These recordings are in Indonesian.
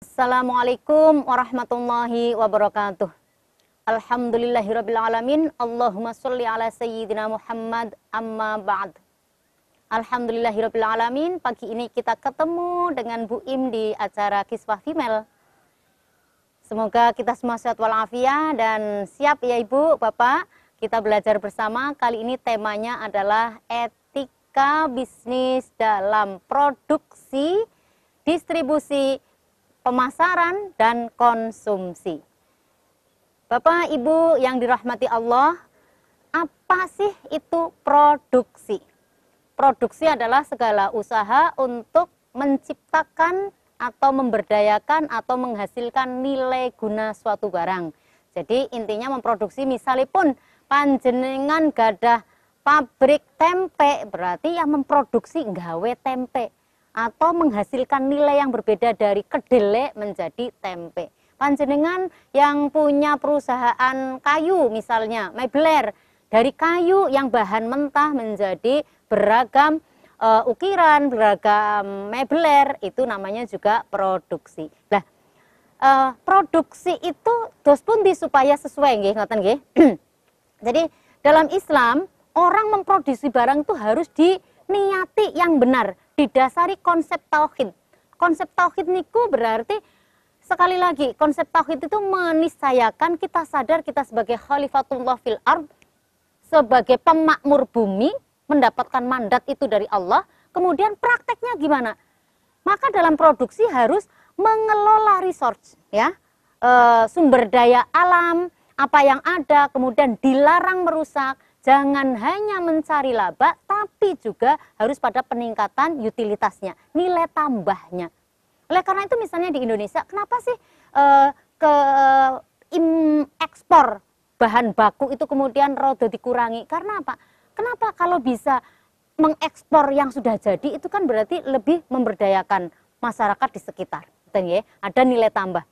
Assalamualaikum warahmatullahi wabarakatuh. Alhamdulillahirabbil alamin. Allahumma sholli ala sayyidina Muhammad, amma ba'd. Alhamdulillahirabbil alamin. Pagi ini kita ketemu dengan Bu Im di acara Kiswah Female. Semoga kita semua sehat walafiat dan siap ya Ibu, Bapak. Kita belajar bersama. Kali ini temanya adalah etika bisnis dalam produksi, distribusi, pemasaran, dan konsumsi. Bapak, Ibu yang dirahmati Allah, apa sih itu produksi? Produksi adalah segala usaha untuk menciptakan atau memberdayakan atau menghasilkan nilai guna suatu barang. Jadi intinya memproduksi, misalnya pun panjenengan gadah pabrik tempe, berarti yang memproduksi nggawe tempe atau menghasilkan nilai yang berbeda dari kedelai menjadi tempe. Panjenengan yang punya perusahaan kayu misalnya, mebler, dari kayu yang bahan mentah menjadi beragam ukiran, beragam mebler, itu namanya juga produksi. Nah, produksi itu dos pundi supaya sesuai nggih, ngoten nggih. Jadi dalam Islam orang memproduksi barang itu harus diniati yang benar, didasari konsep tauhid. Konsep tauhid niku berarti sekali lagi konsep tauhid itu meniscayakan kita sadar kita sebagai khalifatullah fil ard, sebagai pemakmur bumi, mendapatkan mandat itu dari Allah. Kemudian prakteknya gimana? Maka dalam produksi harus mengelola resource, ya, sumber daya alam, apa yang ada, kemudian dilarang merusak. Jangan hanya mencari laba, tapi juga harus pada peningkatan utilitasnya, nilai tambahnya. Oleh karena itu misalnya di Indonesia, kenapa sih ekspor bahan baku itu kemudian rodo dikurangi? Karena apa? Kenapa kalau bisa mengekspor yang sudah jadi, itu kan berarti lebih memberdayakan masyarakat di sekitar. Ada nilai tambah.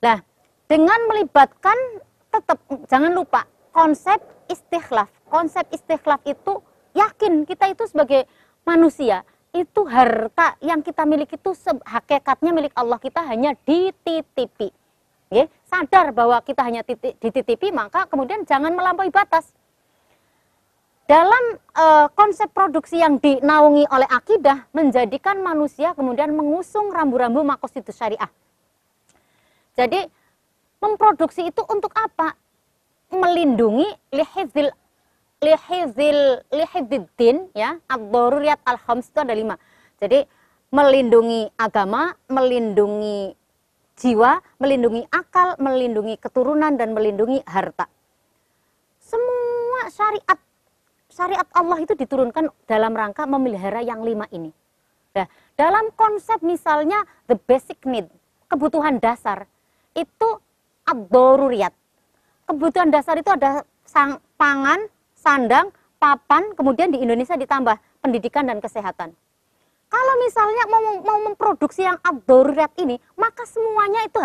Nah, dengan melibatkan, tetap jangan lupa, konsep istikhlaf. Konsep istikhlaf itu yakin kita itu sebagai manusia, itu harta yang kita miliki itu hakikatnya milik Allah, kita hanya dititipi. Sadar bahwa kita hanya dititipi, maka kemudian jangan melampaui batas. Dalam konsep produksi yang dinaungi oleh akidah, menjadikan manusia kemudian mengusung rambu-rambu maqasidus syariah. Jadi memproduksi itu untuk apa? Melindungi lihidziddin, ya, ad-daruriyat al-khams itu ada 5. Jadi melindungi agama, melindungi jiwa, melindungi akal, melindungi keturunan, dan melindungi harta. Semua syariat Allah itu diturunkan dalam rangka memelihara yang 5 ini. Nah, dalam konsep misalnya the basic need, kebutuhan dasar, itu ad-daruriyat. Kebutuhan dasar itu ada pangan, sandang, papan, kemudian di Indonesia ditambah pendidikan dan kesehatan. Kalau misalnya mau memproduksi yang ad-daruriyat ini, maka semuanya itu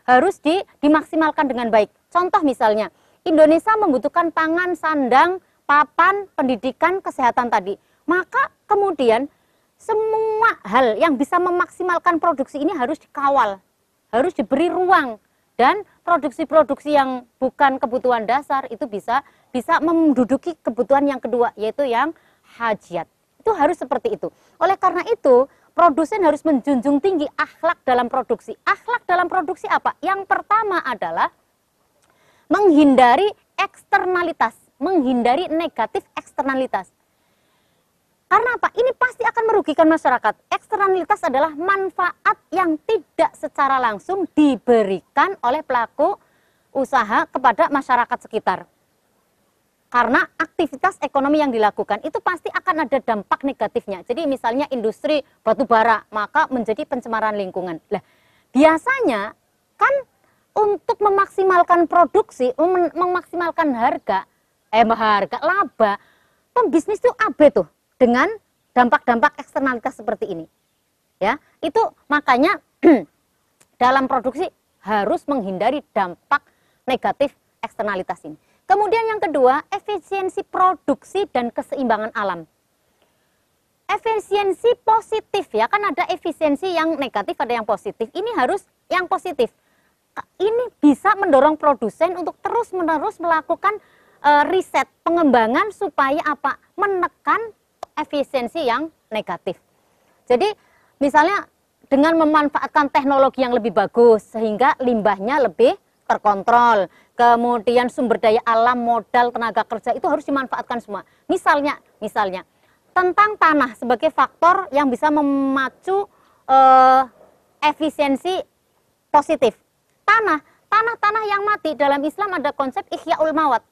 harus dimaksimalkan dengan baik. Contoh misalnya, Indonesia membutuhkan pangan, sandang, papan, pendidikan, kesehatan tadi. Maka kemudian semua hal yang bisa memaksimalkan produksi ini harus dikawal, harus diberi ruang. Dan produksi-produksi yang bukan kebutuhan dasar itu bisa menduduki kebutuhan yang kedua, yaitu yang hajat. Itu harus seperti itu. Oleh karena itu, produsen harus menjunjung tinggi akhlak dalam produksi. Akhlak dalam produksi apa? Yang pertama adalah menghindari eksternalitas, menghindari negatif eksternalitas. Karena apa? Ini pasti akan merugikan masyarakat. Eksternalitas adalah manfaat yang tidak secara langsung diberikan oleh pelaku usaha kepada masyarakat sekitar. Karena aktivitas ekonomi yang dilakukan itu pasti akan ada dampak negatifnya. Jadi misalnya industri batu bara, maka menjadi pencemaran lingkungan. Nah, biasanya kan untuk memaksimalkan produksi, memaksimalkan harga laba, pembisnis itu AB tuh dengan dampak-dampak eksternalitas seperti ini. Ya, itu makanya dalam produksi harus menghindari dampak negatif eksternalitas ini. Kemudian yang kedua, efisiensi produksi dan keseimbangan alam. efisiensi positif ya, kan ada efisiensi yang negatif, ada yang positif. Ini harus yang positif. Ini bisa mendorong produsen untuk terus-menerus melakukan riset, pengembangan supaya apa? Menekan efisiensi yang negatif. Jadi misalnya dengan memanfaatkan teknologi yang lebih bagus sehingga limbahnya lebih terkontrol. Kemudian sumber daya alam, modal, tenaga kerja itu harus dimanfaatkan semua. Misalnya tentang tanah sebagai faktor yang bisa memacu efisiensi positif. Tanah yang mati dalam Islam ada konsep ihyaul mawat.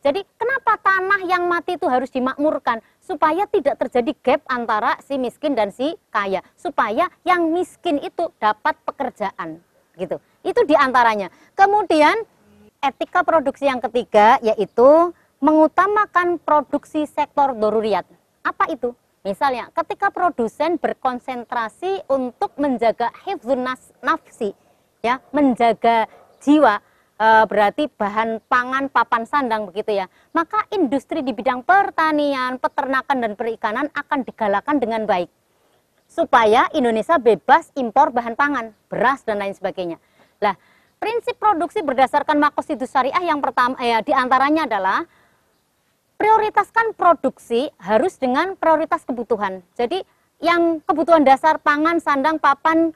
Jadi kenapa tanah yang mati itu harus dimakmurkan? Supaya tidak terjadi gap antara si miskin dan si kaya. Supaya yang miskin itu dapat pekerjaan. Gitu. Itu diantaranya. Kemudian etika produksi yang ketiga yaitu mengutamakan produksi sektor doruriyat. Apa itu? Misalnya ketika produsen berkonsentrasi untuk menjaga hifdzun nafsi, ya, menjaga jiwa, berarti bahan pangan papan sandang begitu ya, maka industri di bidang pertanian, peternakan dan perikanan akan digalakan dengan baik supaya Indonesia bebas impor bahan pangan, beras dan lain sebagainya. Lah, prinsip produksi berdasarkan Maqasidus Syariah yang pertama diantaranya adalah prioritaskan produksi harus dengan prioritas kebutuhan. Jadi yang kebutuhan dasar pangan, sandang, papan,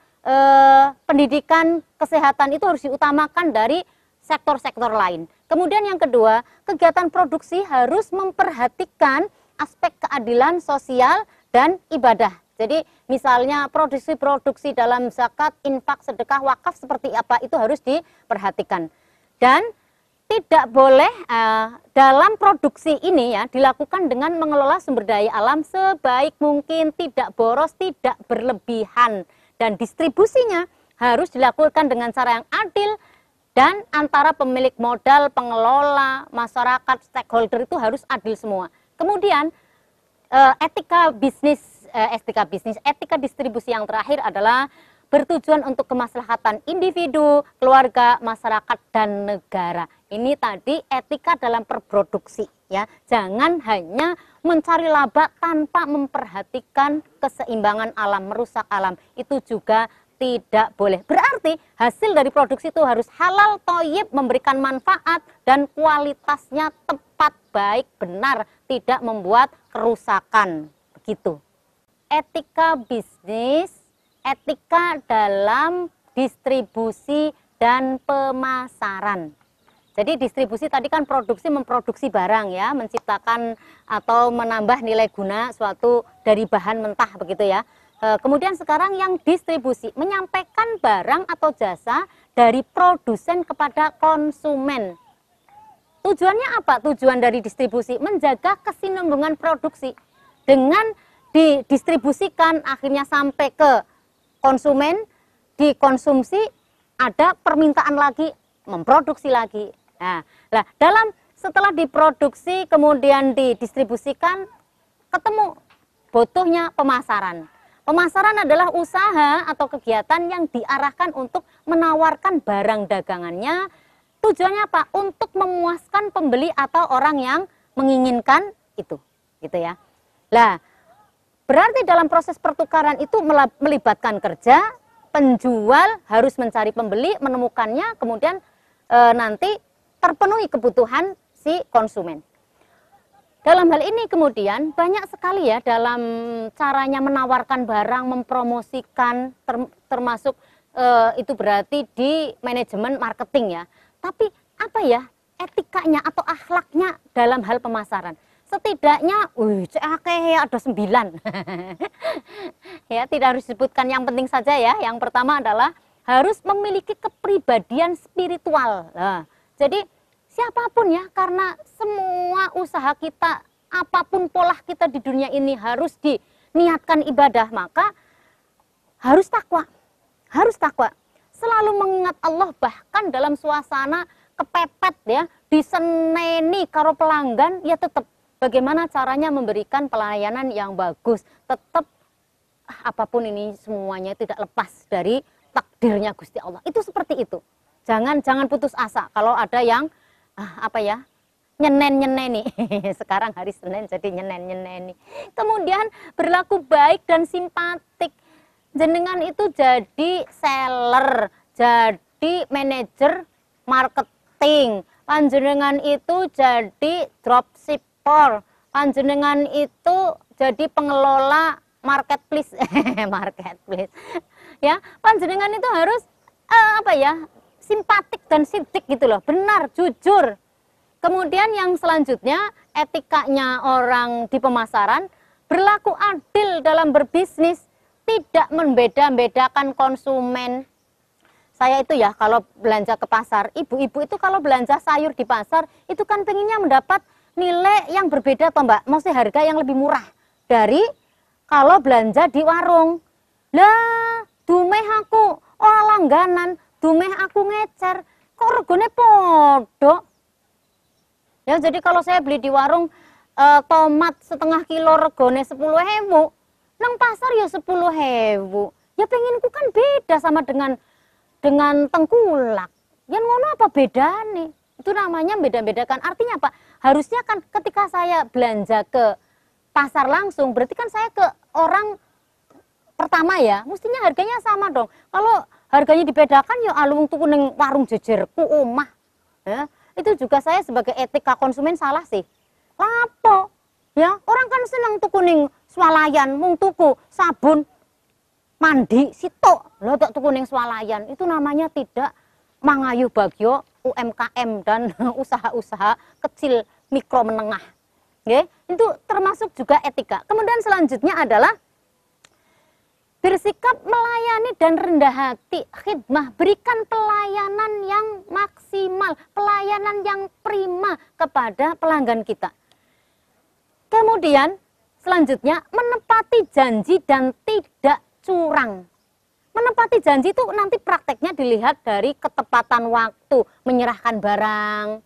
pendidikan, kesehatan itu harus diutamakan dari sektor-sektor lain. Kemudian yang kedua, kegiatan produksi harus memperhatikan aspek keadilan sosial dan ibadah. Jadi misalnya produksi dalam zakat, infak, sedekah, wakaf seperti apa itu harus diperhatikan. Dan tidak boleh dalam produksi ini ya dilakukan dengan mengelola sumber daya alam sebaik mungkin, tidak boros, tidak berlebihan, dan distribusinya harus dilakukan dengan cara yang adil dan antara pemilik modal, pengelola, masyarakat, stakeholder itu harus adil semua. Kemudian etika distribusi yang terakhir adalah bertujuan untuk kemaslahatan individu, keluarga, masyarakat, dan negara. Ini tadi etika dalam berproduksi ya. Jangan hanya mencari laba tanpa memperhatikan keseimbangan alam, merusak alam. Itu juga tidak boleh. Berarti hasil dari produksi itu harus halal, thayyib, memberikan manfaat dan kualitasnya tepat, baik, benar, tidak membuat kerusakan. Begitu. Etika bisnis, etika dalam distribusi dan pemasaran. Jadi distribusi tadi kan produksi, memproduksi barang ya, menciptakan atau menambah nilai guna suatu dari bahan mentah begitu ya. Kemudian sekarang yang distribusi, menyampaikan barang atau jasa dari produsen kepada konsumen. Tujuannya apa? Tujuan dari distribusi menjaga kesinambungan produksi. Dengan didistribusikan akhirnya sampai ke konsumen, dikonsumsi, ada permintaan lagi, memproduksi lagi. Nah, setelah diproduksi kemudian didistribusikan, ketemu butuhnya pemasaran. Pemasaran adalah usaha atau kegiatan yang diarahkan untuk menawarkan barang dagangannya. Tujuannya apa? Untuk memuaskan pembeli atau orang yang menginginkan itu, gitu ya. Lah, berarti dalam proses pertukaran itu melibatkan kerja, penjual harus mencari pembeli, menemukannya, kemudian nanti terpenuhi kebutuhan si konsumen. Dalam hal ini kemudian banyak sekali ya dalam caranya menawarkan barang, mempromosikan, termasuk itu berarti di manajemen marketing ya. Tapi apa ya etikanya atau akhlaknya dalam hal pemasaran? Setidaknya, ada 9. Ya, tidak harus disebutkan, yang penting saja ya. Yang pertama adalah harus memiliki kepribadian spiritual. Nah, jadi siapapun ya, karena semua usaha kita, apapun pola kita di dunia ini harus diniatkan ibadah, maka harus takwa. Harus takwa. Selalu mengingat Allah, bahkan dalam suasana kepepet ya, diseneni karo pelanggan, ya tetap bagaimana caranya memberikan pelayanan yang bagus. Tetap apapun ini semuanya tidak lepas dari takdirnya Gusti Allah. Itu seperti itu. Jangan putus asa kalau ada yang nyenen-nyeneni. Sekarang hari Senin jadi nyenen-nyeneni. Kemudian berlaku baik dan simpatik. Jenengan itu jadi seller, jadi manajer marketing. Panjenengan itu jadi dropshipper. Panjenengan itu jadi pengelola marketplace. Marketplace. Ya, panjenengan itu harus simpatik dan sidik gitu loh. Benar, jujur. Kemudian yang selanjutnya, etikanya orang di pemasaran berlaku adil dalam berbisnis. Tidak membeda-bedakan konsumen. Saya itu ya kalau belanja ke pasar, ibu-ibu itu kalau belanja sayur di pasar, itu kan pengennya mendapat nilai yang berbeda toh Mbak, maksudnya harga yang lebih murah dari kalau belanja di warung. Lah, dumeh aku langganan, dumeh aku ngecer, kok regane podo. Ya jadi kalau saya beli di warung tomat setengah kilo regane 10.000. Nang pasar ya 10.000. Ya penginku kan beda sama dengan tengkulak. Yang ngono apa bedane? Itu namanya beda-bedakan. Artinya apa? Harusnya kan ketika saya belanja ke pasar langsung, berarti kan saya ke orang pertama ya, mestinya harganya sama dong. Kalau harganya dibedakan ya alung tuku ning warung jejerku omah. Ya, itu juga saya sebagai etika konsumen salah sih. Lapo? Ya, orang kan senang tuku ning swalayan, mung tuku sabun mandi sitok lho tak tuku ning swalayan. Itu namanya tidak mangayu bagyo UMKM dan usaha-usaha kecil mikro menengah. Oke, itu termasuk juga etika. Kemudian selanjutnya adalah bersikap melayani dan rendah hati, khidmah, berikan pelayanan yang maksimal, pelayanan yang prima kepada pelanggan kita. Kemudian selanjutnya, menepati janji dan tidak curang. Menepati janji itu nanti prakteknya dilihat dari ketepatan waktu, menyerahkan barang.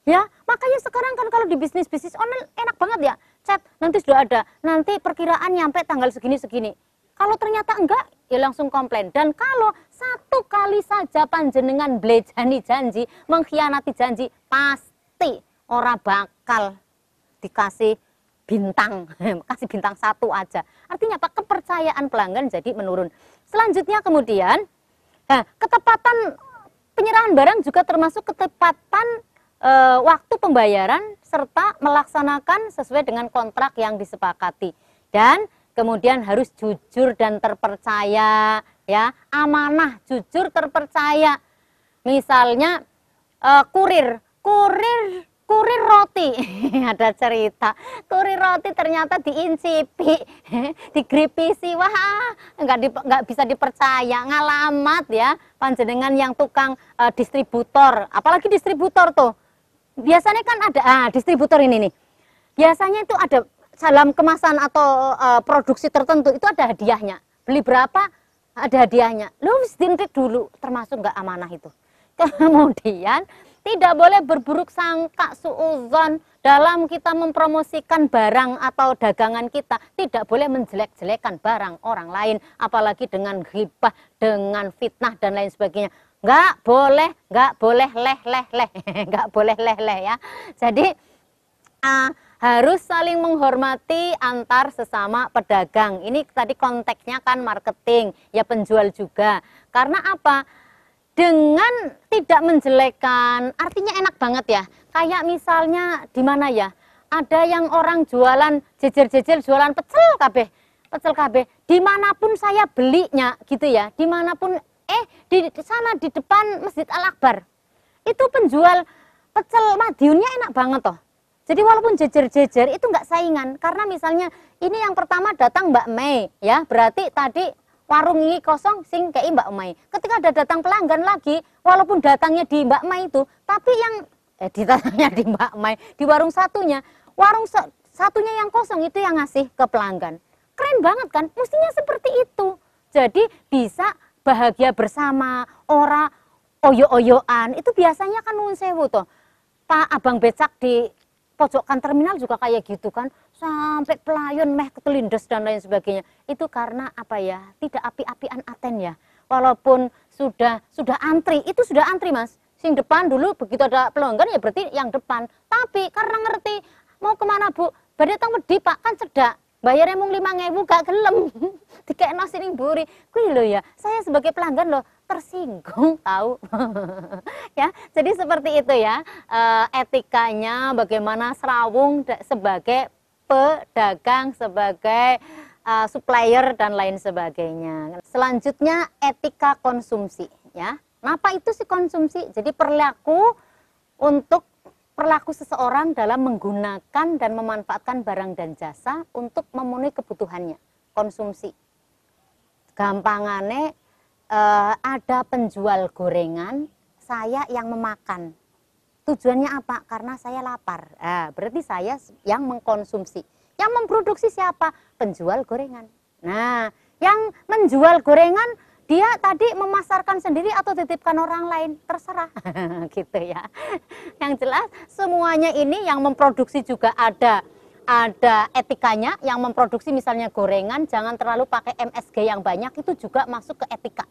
Ya, makanya sekarang kan kalau di bisnis-bisnis online enak banget ya. Chat, nanti sudah ada, nanti perkiraan nyampe tanggal segini-segini. Kalau ternyata enggak, ya langsung komplain. Dan kalau satu kali saja panjenengan blejani janji, mengkhianati janji, pasti ora bakal dikasih bintang, kasih bintang 1 aja. Artinya apa? Kepercayaan pelanggan jadi menurun. Selanjutnya kemudian, ketepatan penyerahan barang juga termasuk ketepatan waktu pembayaran serta melaksanakan sesuai dengan kontrak yang disepakati. Dan kemudian harus jujur dan terpercaya, ya, amanah, jujur, terpercaya. Misalnya kurir roti, ada cerita, kurir roti ternyata diincipi, digripisi, wah nggak bisa dipercaya, ngalamat ya, panjenengan yang tukang distributor, apalagi distributor tuh, biasanya kan ada, distributor ini nih, biasanya itu ada dalam kemasan atau produksi tertentu itu ada hadiahnya, beli berapa ada hadiahnya, lu harus diintip dulu, termasuk nggak amanah itu. Kemudian tidak boleh berburuk sangka suudzon dalam kita mempromosikan barang atau dagangan kita. Tidak boleh menjelek-jelekan barang orang lain, apalagi dengan ghibah, dengan fitnah dan lain sebagainya. Nggak boleh leh, nggak boleh leh ya. Jadi harus saling menghormati antar sesama pedagang. Ini tadi konteksnya kan marketing, ya penjual juga. Karena apa? Dengan tidak menjelekkan, artinya enak banget ya. Kayak misalnya di mana ya? Ada yang orang jualan jejer-jejer, jualan pecel kabeh. Dimanapun saya belinya gitu ya. Dimanapun di sana di depan Masjid Al-Akbar. Itu penjual pecel Madiunnya enak banget toh. Jadi walaupun jejer-jejer itu nggak saingan. Karena misalnya ini yang pertama datang Mbak Mei ya. Berarti tadi warung ini kosong sing kei Mbak Mai. Ketika ada datang pelanggan lagi, walaupun datangnya di Mbak Mai itu, tapi yang datangnya di Mbak Mai, di warung satunya, satunya yang kosong itu yang ngasih ke pelanggan. Keren banget kan? Mestinya seperti itu. Jadi bisa bahagia bersama, ora oyo-oyoan. Itu biasanya kan nuwun sewu toh. Pak Abang becak di pojokan terminal juga kayak gitu kan, sampai pelayan meh ketelindes dan lain sebagainya. Itu karena apa ya, tidak api-apian aten ya. Walaupun sudah antri, itu sudah antri mas, Sing depan dulu begitu ada pelanggan ya berarti yang depan. Tapi karena ngerti mau kemana Bu? Badhe teng Wedi Pak, kan cedak. Bayarnya mung 5.000 gak gelem. Dikekno sing mburi. Kuwi lho ya, saya sebagai pelanggan loh tersinggung tahu. Ya, jadi seperti itu ya. Etikanya bagaimana Serawung sebagai pedagang, sebagai supplier dan lain sebagainya. Selanjutnya etika konsumsi ya. Apa itu sih konsumsi? Jadi perilaku seseorang dalam menggunakan dan memanfaatkan barang dan jasa untuk memenuhi kebutuhannya. Konsumsi. Gampangane ada penjual gorengan, saya yang memakan. Tujuannya apa? Karena saya lapar. Berarti saya yang mengkonsumsi. Yang memproduksi siapa? Penjual gorengan. Nah, yang menjual gorengan dia tadi memasarkan sendiri atau titipkan orang lain, terserah. Gitu ya. Yang jelas semuanya ini yang memproduksi juga ada etikanya. Yang memproduksi misalnya gorengan jangan terlalu pakai MSG yang banyak, itu juga masuk ke etika.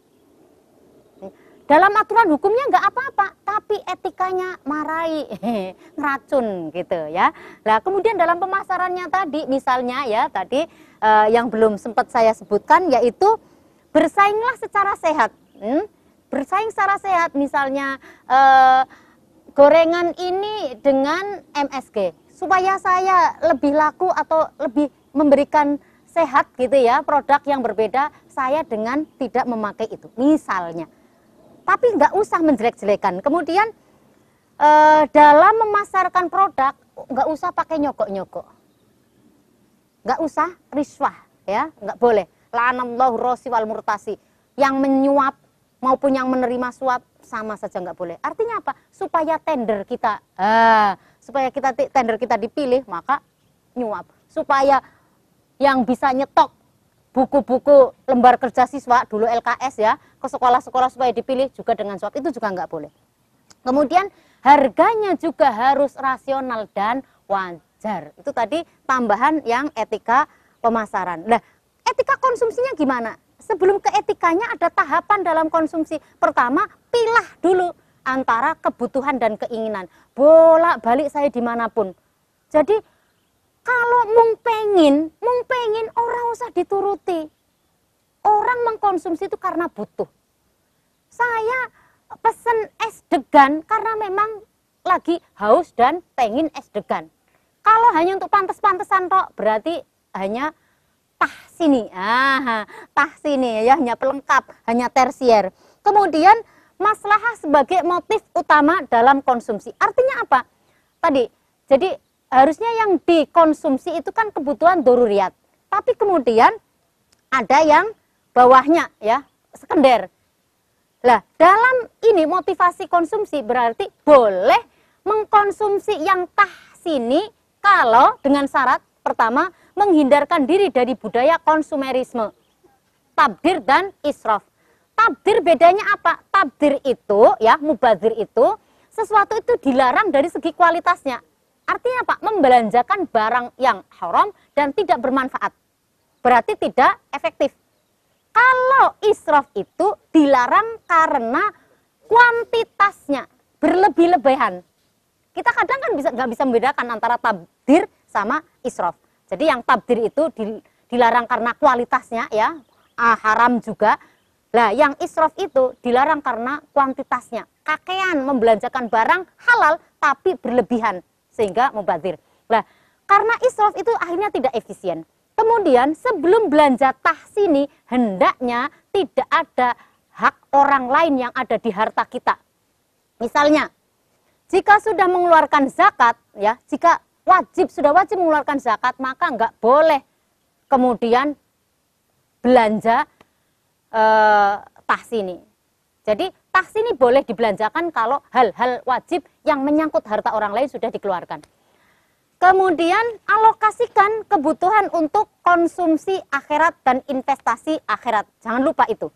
Dalam aturan hukumnya nggak apa-apa, tapi etikanya marahi, ngeracun gitu ya. Nah, kemudian dalam pemasarannya tadi misalnya ya tadi yang belum sempat saya sebutkan yaitu bersainglah secara sehat. Bersaing secara sehat misalnya gorengan ini dengan MSG supaya saya lebih laku atau lebih memberikan sehat gitu ya, produk yang berbeda saya dengan tidak memakai itu misalnya. Tapi nggak usah menjelek-jelekan. Kemudian dalam memasarkan produk nggak usah pakai nyogok-nyogok, nggak usah riswah ya, nggak boleh. La'anallahu rosi wal murtasi, yang menyuap maupun yang menerima suap sama saja nggak boleh. Artinya apa? Supaya tender kita dipilih maka nyuap. Supaya yang bisa nyetok buku-buku lembar kerja siswa dulu LKS ya ke sekolah-sekolah supaya dipilih juga dengan suap, itu juga nggak boleh. Kemudian harganya juga harus rasional dan wajar. Itu tadi tambahan yang etika pemasaran. Nah, etika konsumsinya gimana? Sebelum ke etikanya ada tahapan dalam konsumsi. Pertama, pilah dulu antara kebutuhan dan keinginan. Bolak-balik saya dimanapun. Jadi kalau mung pengen orang usah dituruti. Orang mengkonsumsi itu karena butuh. Saya pesen es degan karena memang lagi haus dan pengen es degan. Kalau hanya untuk pantes-pantesan tok, berarti hanya tahsini ya, hanya pelengkap, hanya tersier. Kemudian maslahah sebagai motif utama dalam konsumsi. Artinya apa? Tadi, jadi harusnya yang dikonsumsi itu kan kebutuhan doruriyat. Tapi kemudian ada yang bawahnya ya, sekunder. Lah, dalam ini motivasi konsumsi berarti boleh mengkonsumsi yang tahsini kalau dengan syarat pertama menghindarkan diri dari budaya konsumerisme, tabdir dan israf. Tabdir bedanya apa? Tabdir itu ya, mubazir itu sesuatu itu dilarang dari segi kualitasnya. Artinya apa? Membelanjakan barang yang haram dan tidak bermanfaat. Berarti tidak efektif. Kalau israf itu dilarang karena kuantitasnya berlebih-lebihan. Kita kadang kan nggak bisa membedakan antara tabdir sama israf. Jadi yang tabdir itu dilarang karena kualitasnya ya, haram juga. Lah yang israf itu dilarang karena kuantitasnya. Kakean membelanjakan barang halal tapi berlebihan sehingga mubazir. Lah karena israf itu akhirnya tidak efisien. Kemudian sebelum belanja tahsini hendaknya tidak ada hak orang lain yang ada di harta kita. Misalnya jika sudah mengeluarkan zakat ya, jika sudah wajib mengeluarkan zakat, maka nggak boleh kemudian belanja tahsini. Jadi tahsini boleh dibelanjakan kalau hal-hal wajib yang menyangkut harta orang lain sudah dikeluarkan. Kemudian alokasikan kebutuhan untuk konsumsi akhirat dan investasi akhirat. Jangan lupa itu.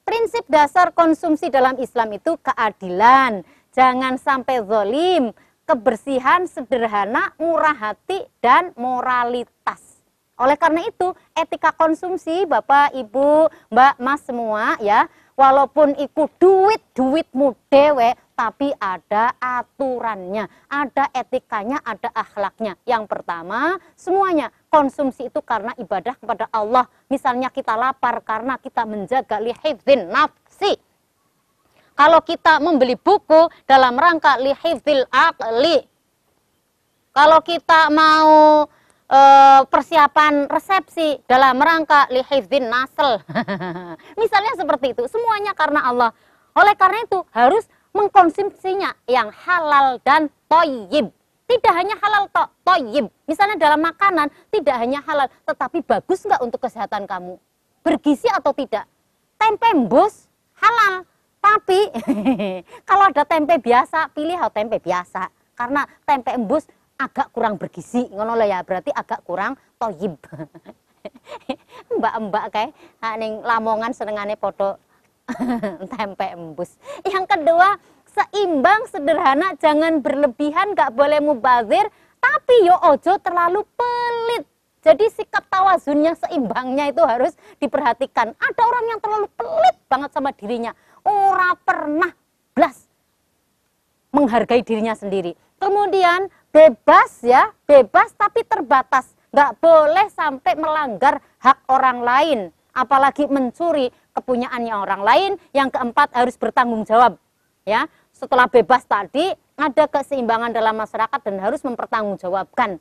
Prinsip dasar konsumsi dalam Islam itu keadilan, jangan sampai zalim, kebersihan, sederhana, murah hati, dan moralitas. Oleh karena itu, etika konsumsi, Bapak, Ibu, Mbak, Mas semua ya, walaupun ikut duitmu dewe, tapi ada aturannya, ada etikanya, ada akhlaknya. Yang pertama, semuanya konsumsi itu karena ibadah kepada Allah. Misalnya kita lapar karena kita menjaga lihifdzin nafsi. Kalau kita membeli buku dalam rangka lihifdzil aqli. Kalau kita mau persiapan resepsi dalam rangka lihifdzin nasl. Misalnya seperti itu, semuanya karena Allah. Oleh karena itu harus mengkonsumsinya yang halal dan thayyib. Tidak hanya halal thayyib. Misalnya dalam makanan tidak hanya halal, tetapi bagus nggak untuk kesehatan kamu? Bergizi atau tidak? Tempe embus halal, tapi kalau ada tempe biasa, pilih tempe biasa. Karena tempe embus agak kurang bergizi, ngono lah ya, berarti agak kurang thayyib. Mbak-mbak kayak ning Lamongan senengane podo tempe embus. Yang kedua, seimbang, sederhana, jangan berlebihan, gak boleh mubazir, tapi yo ojo terlalu pelit. Jadi sikap tawazunnya, seimbangnya itu harus diperhatikan. Ada orang yang terlalu pelit banget sama dirinya, ora pernah blas menghargai dirinya sendiri. Kemudian bebas ya, bebas tapi terbatas. Nggak boleh sampai melanggar hak orang lain. Apalagi mencuri kepunyaannya orang lain. Yang keempat, harus bertanggung jawab. Ya, setelah bebas tadi, ada keseimbangan dalam masyarakat dan harus mempertanggungjawabkan.